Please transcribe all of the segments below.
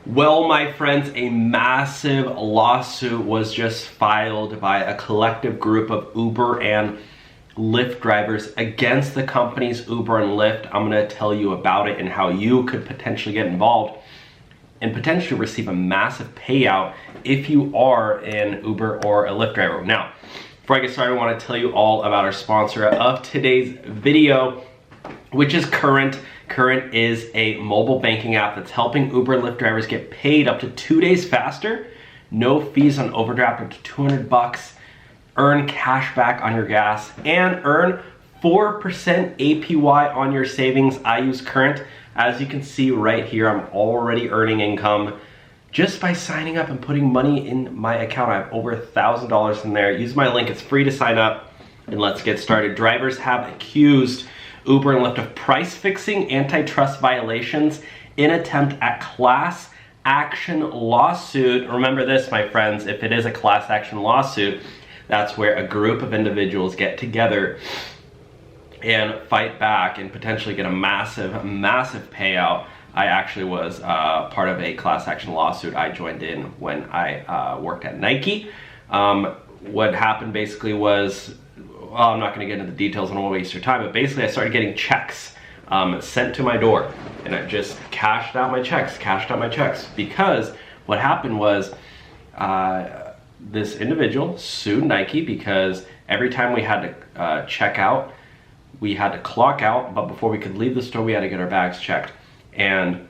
Well, my friends, a massive lawsuit was just filed by a collective group of Uber and Lyft drivers against the companies Uber and Lyft. I'm going to tell you about it and how you could potentially get involved and potentially receive a massive payout if you are an Uber or a Lyft driver. Now, before I get started, I want to tell you all about our sponsor of today's video, which is Current. Current is a mobile banking app that's helping Uber and Lyft drivers get paid up to 2 days faster, no fees on overdraft up to 200 bucks, earn cash back on your gas, and earn 4% APY on your savings. I use Current. As you can see right here, I'm already earning income just by signing up and putting money in my account. I have over $1,000 in there. Use my link, it's free to sign up, and let's get started. Drivers have accused Uber and Lyft of price fixing, antitrust violations in attempt at class action lawsuit. Remember this, my friends, if it is a class action lawsuit, that's where a group of individuals get together and fight back and potentially get a massive payout. I actually was part of a class action lawsuit I joined in when I worked at Nike. What happened basically was, well, I'm not going to get into the details, I don't want to waste your time, but basically I started getting checks sent to my door, and I just cashed out my checks, because what happened was this individual sued Nike because every time we had to check out, we had to clock out, but before we could leave the store, we had to get our bags checked. And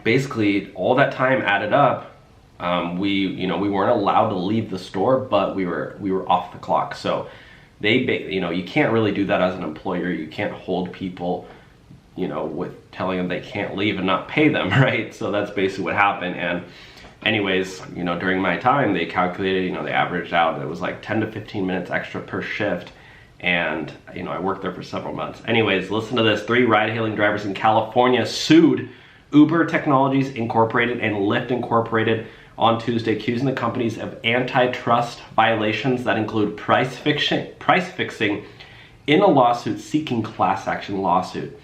basically all that time added up. We weren't allowed to leave the store, but we were off the clock. So you can't really do that as an employer. You can't hold people, with telling them they can't leave and not pay them, right? So that's basically what happened. And anyways, during my time, they calculated, they averaged out, it was like 10 to 15 minutes extra per shift. And, I worked there for several months. Anyways, listen to this. 3 ride-hailing drivers in California sued Uber Technologies Incorporated and Lyft Incorporated on Tuesday, accusing the companies of antitrust violations that include price fixing in a lawsuit seeking class action lawsuit.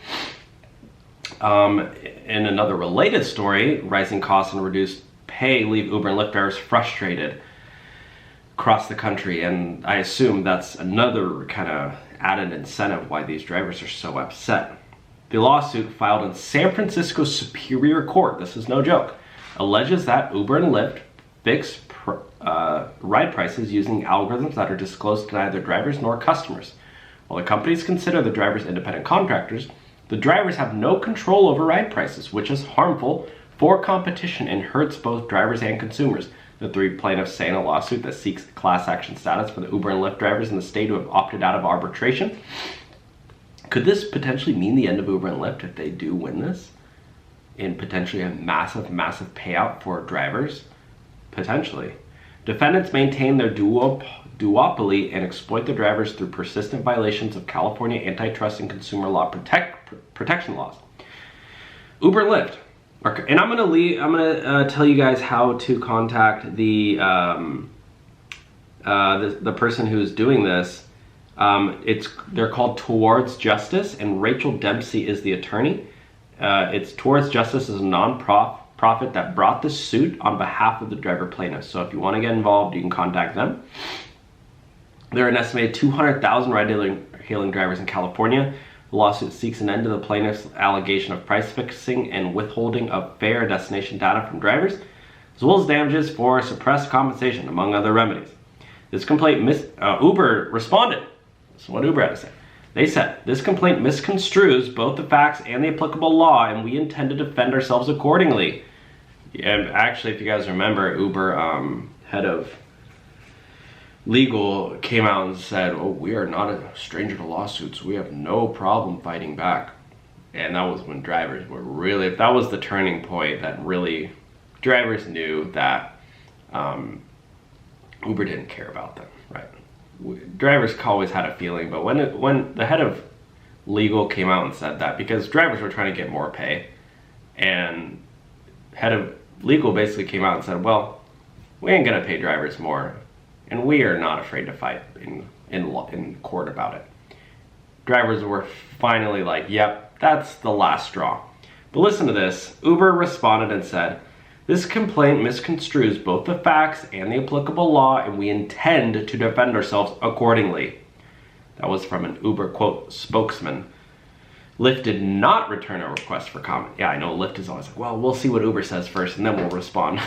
In another related story, rising costs and reduced pay leave Uber and Lyft drivers frustrated across the country, and I assume that's another kind of added incentive why these drivers are so upset. The lawsuit, filed in San Francisco Superior Court, this is no joke, alleges that Uber and Lyft fix ride prices using algorithms that are disclosed to neither drivers nor customers. While the companies consider the drivers independent contractors, the drivers have no control over ride prices, which is harmful for competition and hurts both drivers and consumers. The 3 plaintiffs say in a lawsuit that seeks class action status for the Uber and Lyft drivers in the state who have opted out of arbitration. Could this potentially mean the end of Uber and Lyft if they do win this? And potentially a massive payout for drivers? Potentially. Defendants maintain their duopoly and exploit the drivers through persistent violations of California antitrust and consumer law protection laws. Uber and Lyft. And I'm gonna tell you guys how to contact the person who's doing this. They're called Towards Justice, and Rachel Dempsey is the attorney. It's Towards Justice is a non-profit that brought this suit on behalf of the driver plaintiffs. So if you want to get involved, you can contact them. There are an estimated 200,000 ride-hailing drivers in California. The lawsuit seeks an end to the plaintiff's allegation of price fixing and withholding of fare destination data from drivers, as well as damages for suppressed compensation, among other remedies. This complaint, Uber responded. This is what Uber had to say. They said, "This complaint misconstrues both the facts and the applicable law, and we intend to defend ourselves accordingly." Yeah, actually, if you guys remember, Uber head of legal came out and said, "Oh, we are not a stranger to lawsuits. We have no problem fighting back." And that was when drivers were really, that was the turning point that really drivers knew that Uber didn't care about them, right? Drivers always had a feeling, but when the head of legal came out and said that, because drivers were trying to get more pay, and head of legal basically came out and said, well, we ain't gonna pay drivers more, and we are not afraid to fight in court about it. Drivers were finally like, yep, that's the last straw. But listen to this. Uber responded and said, This complaint misconstrues both the facts and the applicable law, and we intend to defend ourselves accordingly. That was from an Uber, quote, spokesman. Lyft did not return a request for comment. Yeah, I know Lyft is always like, well, we'll see what Uber says first and then we'll respond.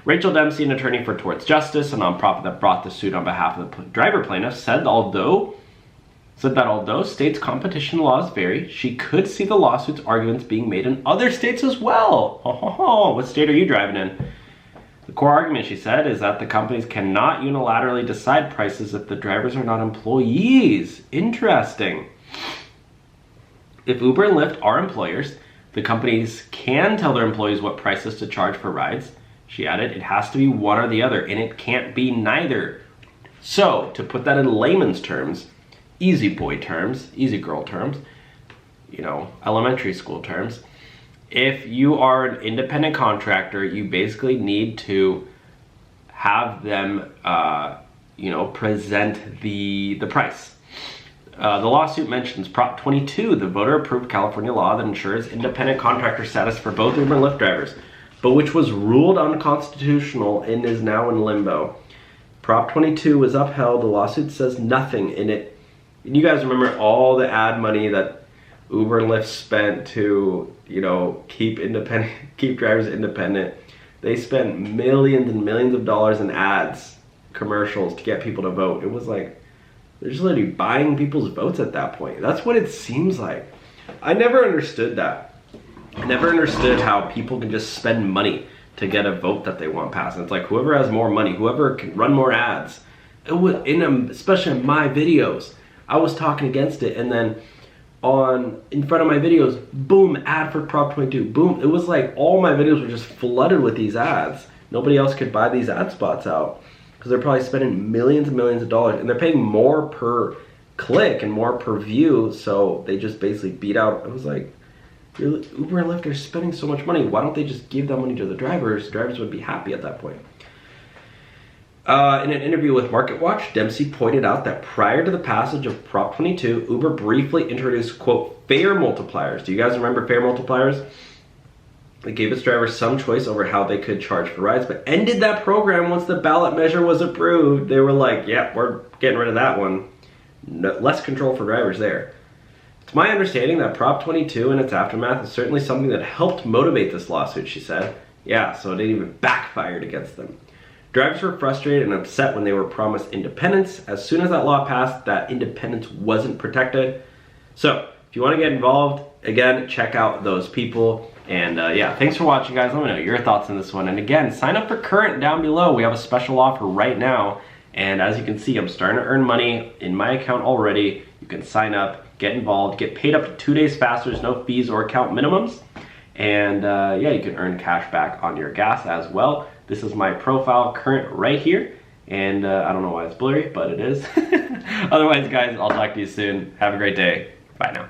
Rachel Dempsey, an attorney for Towards Justice, a nonprofit that brought the suit on behalf of the driver plaintiff, said that although states' competition laws vary, she could see the lawsuit's arguments being made in other states as well. What state are you driving in? The core argument, she said, is that the companies cannot unilaterally decide prices if the drivers are not employees. Interesting. If Uber and Lyft are employers, the companies can tell their employees what prices to charge for rides. She added, it has to be one or the other, and it can't be neither. So, to put that in layman's terms, easy boy terms, easy girl terms, elementary school terms, if you are an independent contractor, you basically need to have them, present the price. The lawsuit mentions Prop 22, the voter-approved California law that ensures independent contractor status for both Uber and Lyft drivers, but which was ruled unconstitutional and is now in limbo. Prop 22 was upheld. The lawsuit says nothing in it. And you guys remember all the ad money that Uber and Lyft spent to, keep drivers independent. They spent millions and millions of dollars in ads, commercials to get people to vote. It was like, they're just literally buying people's votes at that point. That's what it seems like. I never understood that. I never understood how people can just spend money to get a vote that they want passed. And it's like whoever has more money, whoever can run more ads. It was especially in my videos, I was talking against it, and then in front of my videos, boom, ad for Prop 22, boom. It was like all my videos were just flooded with these ads. Nobody else could buy these ad spots out because they're probably spending millions and millions of dollars, and they're paying more per click and more per view, so they just basically beat out. It was like, Uber and Lyft are spending so much money. Why don't they just give that money to the drivers? The drivers would be happy at that point. In an interview with MarketWatch, Dempsey pointed out that prior to the passage of Prop 22, Uber briefly introduced, quote, fare multipliers. Do you guys remember fare multipliers? It gave its drivers some choice over how they could charge for rides, but ended that program once the ballot measure was approved. They were like, yeah, we're getting rid of that one. No, less control for drivers there. It's my understanding that Prop 22 and its aftermath is certainly something that helped motivate this lawsuit, she said. Yeah, so it didn't even backfire against them. Drivers were frustrated and upset when they were promised independence. As soon as that law passed, that independence wasn't protected. So, if you want to get involved, again, check out those people. And yeah, thanks for watching, guys. Let me know your thoughts on this one. And again, sign up for Current down below. We have a special offer right now. And as you can see, I'm starting to earn money in my account already. You can sign up, get involved, get paid up to 2 days faster. There's no fees or account minimums. And yeah, you can earn cash back on your gas as well. This is my profile, Current, right here. And I don't know why it's blurry, but it is. Otherwise, guys, I'll talk to you soon. Have a great day. Bye now.